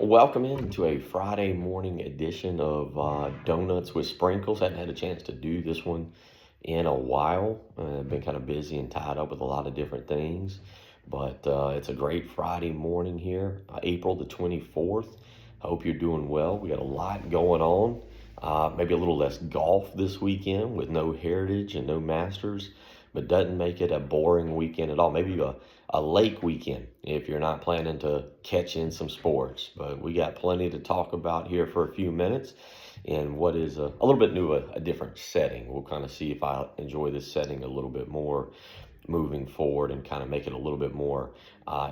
Welcome into a Friday morning edition of Donuts with Sprinkles. Hadn't had a chance to do this one in a while. Been kind of busy and tied up with a lot of different things, but it's a great Friday morning here, April the 24th. I hope you're doing well. We got a lot going on. Maybe a little less golf this weekend with no Heritage and no Masters, but doesn't make it a boring weekend at all. Maybe a lake weekend if you're not planning to catch in some sports. But we got plenty to talk about here for a few minutes in what is a little bit new, a different setting. We'll kind of see if I enjoy this setting a little bit more moving forward and kind of make it a little bit more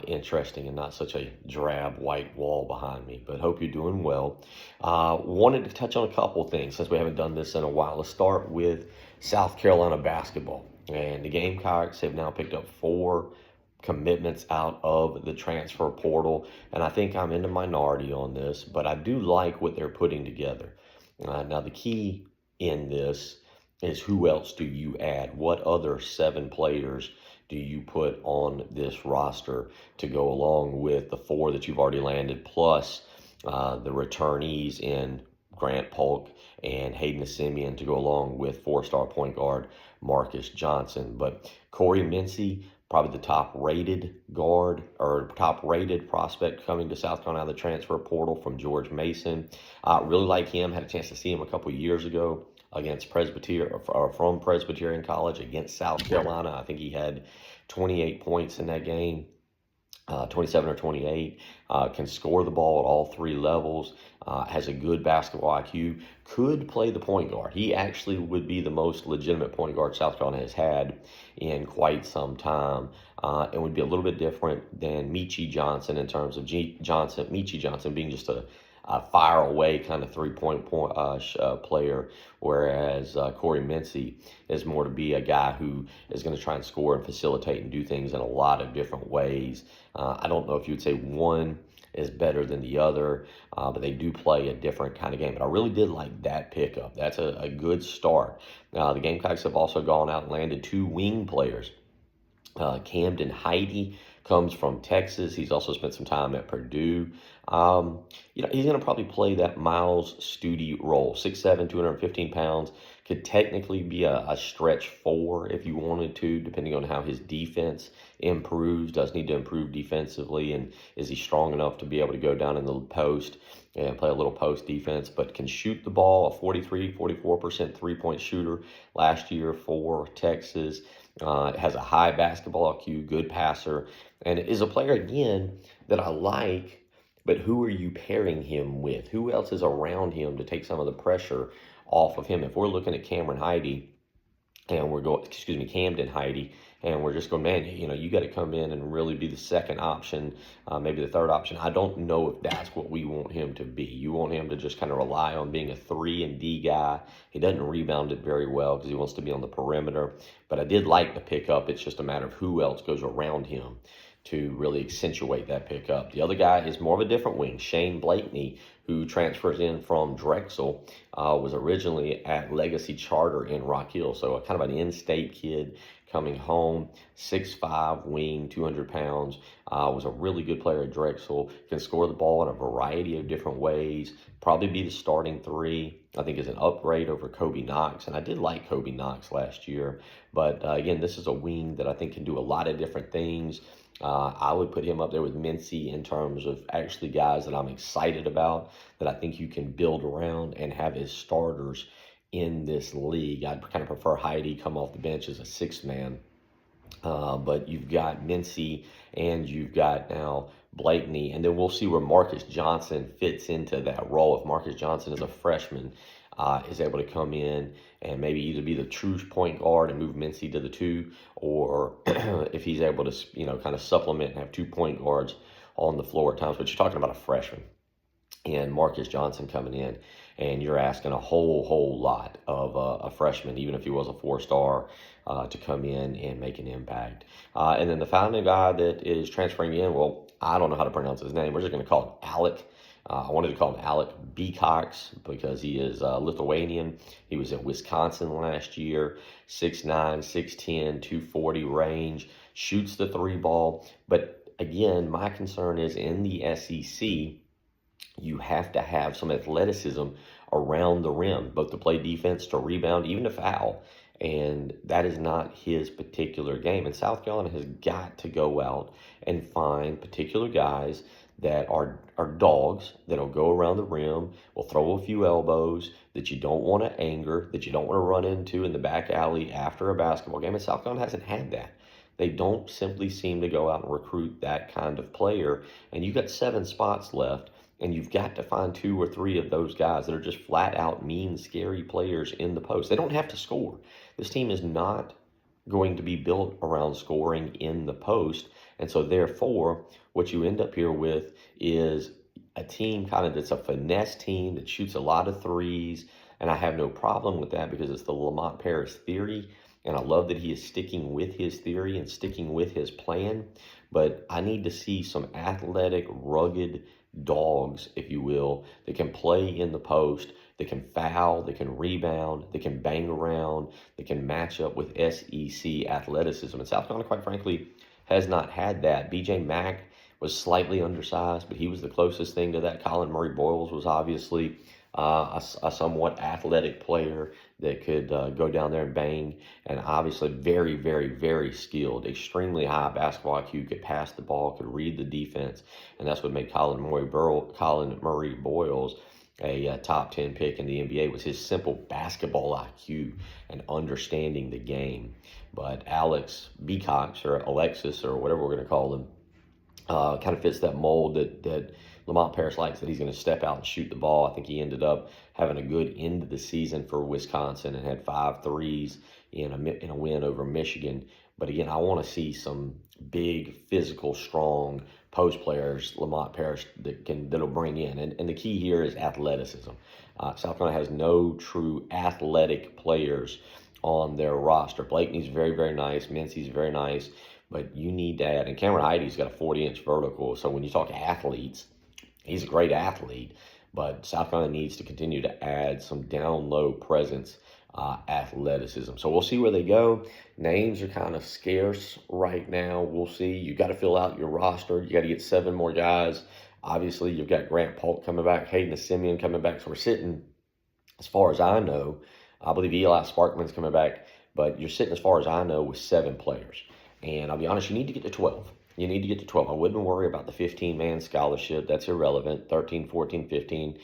interesting and not such a drab white wall behind me. But hope you're doing well. Wanted to touch on a couple things since we haven't done this in a while. Let's start with South Carolina basketball. And the Gamecocks have now picked up 4 commitments out of the transfer portal. And I think I'm in the minority on this, but I do like what they're putting together. Now, the key in this is who else do you add? What other 7 players do you put on this roster to go along with the 4 that you've already landed, plus the returnees in Grant Polk and Hayden Simeon to go along with 4-star point guard Marcus Johnson. But Corey Mincy, probably the top-rated guard or top-rated prospect coming to South Carolina, the transfer portal from George Mason. Really like him. Had a chance to see him a couple of years ago against from Presbyterian College against South Carolina. I think he had 28 points in that game. 27 or 28, can score the ball at all 3 levels, has a good basketball IQ, could play the point guard. He actually would be the most legitimate point guard South Carolina has had in quite some time, and would be a little bit different than Meechie Johnson in terms of Meechie Johnson being just a fire away kind of three-point player, whereas Corey Mincy is more to be a guy who is going to try and score and facilitate and do things in a lot of different ways. I don't know if you would say one is better than the other, but they do play a different kind of game. But I really did like that pickup. That's a good start. The Gamecocks have also gone out and landed 2 wing players. Camden Heidi comes from Texas. He's also spent some time at Purdue. He's going to probably play that Miles Studi role. 6'7", 215 pounds. Could technically be a stretch 4 if you wanted to, depending on how his defense improves. Does need to improve defensively, and is he strong enough to be able to go down in the post and play a little post defense, but can shoot the ball, a 44% three-point shooter last year for Texas. Has a high basketball IQ, good passer, and is a player, again, that I like, but who are you pairing him with? Who else is around him to take some of the pressure off of him? If we're looking at Camden Heidi, and we're just going, man, you got to come in and really be the second option, maybe the third option. I don't know if that's what we want him to be. You want him to just kind of rely on being a 3 and D guy. He doesn't rebound it very well because he wants to be on the perimeter. But I did like the pickup. It's just a matter of who else goes around him to really accentuate that pickup. The other guy is more of a different wing, Shane Blakeney, who transfers in from Drexel, was originally at Legacy Charter in Rock Hill, so a kind of an in-state kid coming home, 6'5", wing, 200 pounds, was a really good player at Drexel, can score the ball in a variety of different ways, probably be the starting 3, I think is an upgrade over Kobe Knox, and I did like Kobe Knox last year, but again, this is a wing that I think can do a lot of different things. I would put him up there with Mincy in terms of actually guys that I'm excited about, that I think you can build around and have as starters in this league. I'd kind of prefer Heidi come off the bench as a 6th man. But you've got Mincy and you've got now Blakeney, and then we'll see where Marcus Johnson fits into that role. If Marcus Johnson is a freshman, is able to come in and maybe either be the true point guard and move Mincy to the 2, or if he's able to, kind of supplement and have 2 point guards on the floor at times. But you're talking about a freshman and Marcus Johnson coming in, and you're asking a whole lot of a freshman, even if he was a 4-star, to come in and make an impact. And then the final guy that is transferring in, well, I don't know how to pronounce his name. We're just going to call him Alec. I wanted to call him Alec Becox because he is Lithuanian. He was at Wisconsin last year, 6'9", 6'10", 240 range, shoots the 3 ball. But again, my concern is in the SEC, you have to have some athleticism around the rim, both to play defense, to rebound, even to foul. And that is not his particular game. And South Carolina has got to go out and find particular guys that are dogs, that'll go around the rim, will throw a few elbows, that you don't want to anger, that you don't want to run into in the back alley after a basketball game. And South Carolina hasn't had that. They don't simply seem to go out and recruit that kind of player. And you've got 7 spots left. And you've got to find 2 or 3 of those guys that are just flat out mean, scary players in the post. They don't have to score. This team is not going to be built around scoring in the post. And so, therefore, what you end up here with is a team kind of that's a finesse team that shoots a lot of threes. And I have no problem with that because it's the Lamont Paris theory. And I love that he is sticking with his theory and sticking with his plan. But I need to see some athletic, rugged dogs, if you will, that can play in the post, that can foul, that can rebound, that can bang around, that can match up with SEC athleticism. And South Carolina, quite frankly, has not had that. BJ Mack was slightly undersized, but he was the closest thing to that. Colin Murray Boyles was obviously a somewhat athletic player that could go down there and bang, and obviously very, very, very skilled, extremely high basketball IQ, could pass the ball, could read the defense, and that's what made Colin Murray Boyles a top 10 pick in the NBA, was his simple basketball IQ and understanding the game. But Alex Becox, or Alexis, or whatever we're going to call him, kind of fits that mold that Lamont Paris likes, that he's going to step out and shoot the ball. I think he ended up having a good end of the season for Wisconsin and had 5 threes in a win over Michigan. But again, I want to see some big, physical, strong post players, Lamont Paris, that'll bring in. And the key here is athleticism. South Carolina has no true athletic players on their roster. Blakeney's very, very nice. Mincy's very nice. But you need to add, and Cameron Heidi's got a 40-inch vertical. So when you talk athletes, he's a great athlete. But South Carolina needs to continue to add some down low presence, athleticism. So we'll see where they go. Names are kind of scarce right now. We'll see. You got to fill out your roster. You got to get 7 more guys. Obviously, you've got Grant Polk coming back, Hayden Simeon coming back. So we're sitting, as far as I know, I believe Eli Sparkman's coming back. But you're sitting, as far as I know, with 7 players. And I'll be honest, you need to get to 12. You need to get to 12. I wouldn't worry about the 15-man scholarship. That's irrelevant. 13, 14, 15.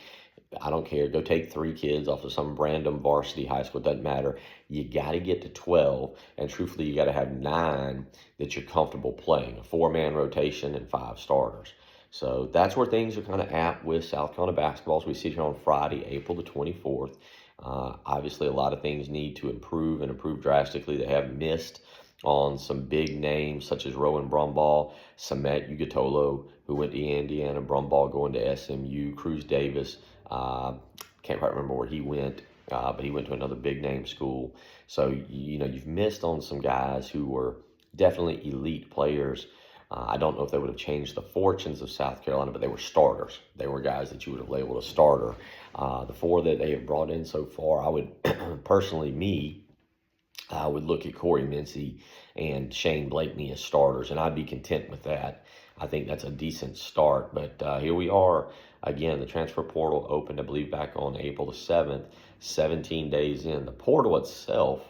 I don't care. Go take 3 kids off of some random varsity high school. It doesn't matter. You got to get to 12. And truthfully, you got to have 9 that you're comfortable playing. A 4-man rotation and 5 starters. So that's where things are kind of at with South Carolina basketball. As we sit here on Friday, April the 24th. Obviously, a lot of things need to improve and improve drastically. They have missed on some big names such as Rowan Brumbaugh, Samet Ugatolo, who went to Indiana, Brumbaugh going to SMU, Cruz Davis, can't quite remember where he went, but he went to another big name school. So, you've missed on some guys who were definitely elite players. I don't know if they would have changed the fortunes of South Carolina, but they were starters. They were guys that you would have labeled a starter. The 4 that they have brought in so far, I would personally, I would look at Corey Mincy and Shane Blakeney as starters, and I'd be content with that. I think that's a decent start. But here we are. Again, the transfer portal opened, I believe, back on April the 7th, 17 days in. The portal itself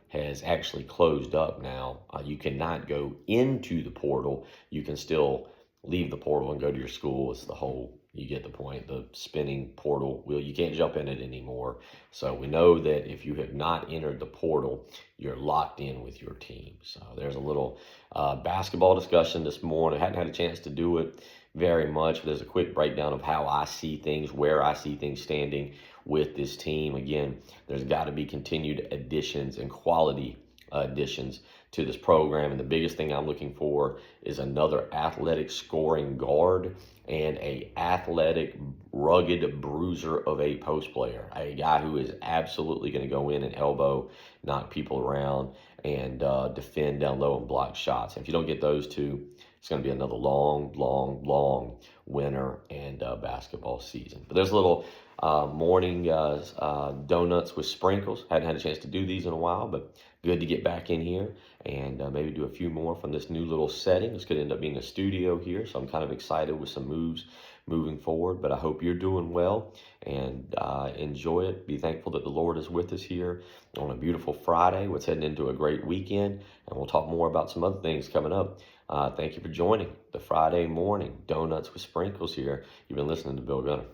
has actually closed up now. You cannot go into the portal. You can still leave the portal and go to your school. It's the whole, you get the point, the spinning portal wheel. You can't jump in it anymore. So we know that if you have not entered the portal, you're locked in with your team. So there's a little basketball discussion this morning. I hadn't had a chance to do it very much, but there's a quick breakdown of how I see things, where I see things standing with this team. Again, there's got to be continued additions and quality additions to this program. And the biggest thing I'm looking for is another athletic scoring guard and a athletic, rugged bruiser of a post player, a guy who is absolutely going to go in and elbow, knock people around, and defend down low and block shots. And if you don't get those 2, it's going to be another long winter and basketball season. But there's a little morning donuts with sprinkles. Hadn't had a chance to do these in a while, but good to get back in here and maybe do a few more from this new little setting. It's going to end up being a studio here, so I'm kind of excited with some moves moving forward. But I hope you're doing well and enjoy it. Be thankful that the Lord is with us here on a beautiful Friday. We're heading into a great weekend, and we'll talk more about some other things coming up. Thank you for joining the Friday morning Donuts with Sprinkles here. You've been listening to Bill Gunner.